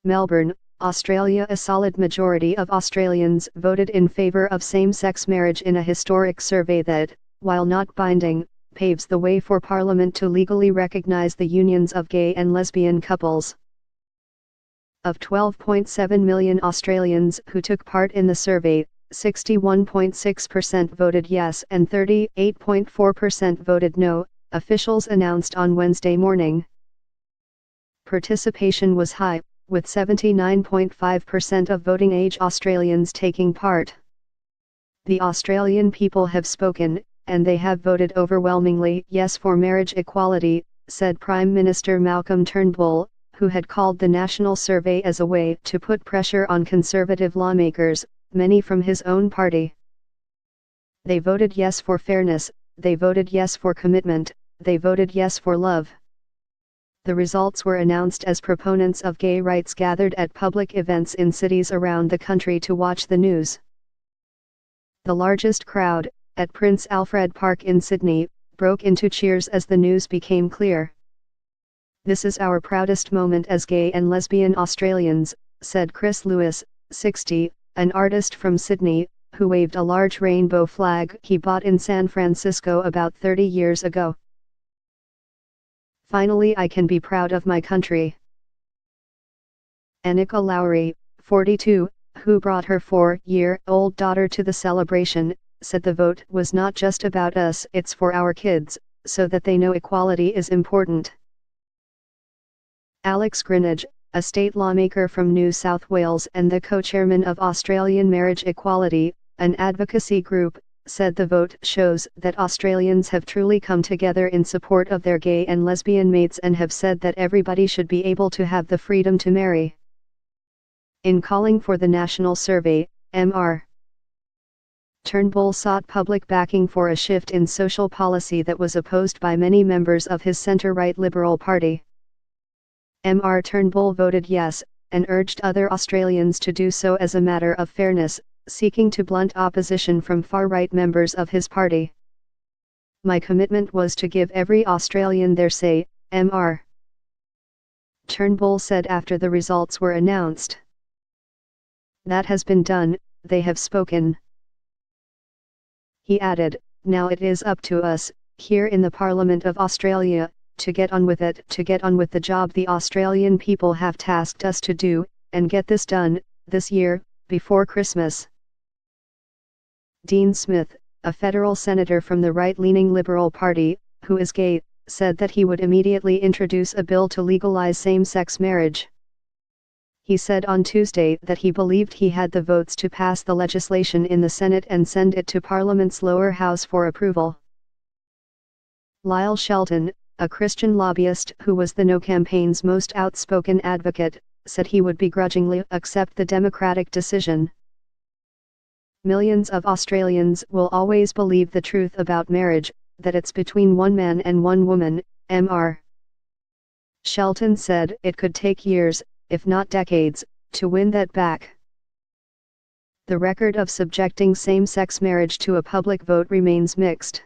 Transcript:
Melbourne, Australia. A solid majority of Australians voted in favour of same-sex marriage in a historic survey that, while not binding, paves the way for Parliament to legally recognise the unions of gay and lesbian couples. Of 12.7 million Australians who took part in the survey, 61.6% voted yes and 38.4% voted no, officials announced on Wednesday morning. Participation was high, with 79.5% of voting-age Australians taking part. The Australian people have spoken, and they have voted overwhelmingly yes for marriage equality, said Prime Minister Malcolm Turnbull, who had called the national survey as a way to put pressure on Conservative lawmakers, many from his own party. They voted yes for fairness, they voted yes for commitment, they voted yes for love. The results were announced as proponents of gay rights gathered at public events in cities around the country to watch the news. The largest crowd, at Prince Alfred Park in Sydney, broke into cheers as the news became clear. "This is our proudest moment as gay and lesbian Australians," said Chris Lewis, 60, an artist from Sydney, who waved a large rainbow flag he bought in San Francisco about 30 years ago. "Finally, I can be proud of my country." Annika Lowry, 42, who brought her 4-year-old daughter to the celebration, said the vote was not just about us, it's for our kids, so that they know equality is important. Alex Greenidge, a state lawmaker from New South Wales and the co-chairman of Australian Marriage Equality, an advocacy group, said the vote shows that Australians have truly come together in support of their gay and lesbian mates and have said that everybody should be able to have the freedom to marry. In calling for the national survey, Mr. Turnbull sought public backing for a shift in social policy that was opposed by many members of his centre-right Liberal Party. Mr. Turnbull voted yes, and urged other Australians to do so as a matter of fairness, seeking to blunt opposition from far-right members of his party. "My commitment was to give every Australian their say," Mr. Turnbull said after the results were announced. "That has been done, they have spoken." He added, "Now it is up to us, here in the Parliament of Australia, to get on with it, to get on with the job the Australian people have tasked us to do, and get this done, this year, before Christmas." Dean Smith, a federal senator from the right-leaning Liberal Party, who is gay, said that he would immediately introduce a bill to legalise same-sex marriage. He said on Tuesday that he believed he had the votes to pass the legislation in the Senate and send it to Parliament's lower house for approval. Lyle Shelton, a Christian lobbyist who was the No campaign's most outspoken advocate, said he would begrudgingly accept the Democratic decision. "Millions of Australians will always believe the truth about marriage, that it's between one man and one woman," Mr. Shelton said. "It could take years, if not decades, to win that back." The record of subjecting same-sex marriage to a public vote remains mixed.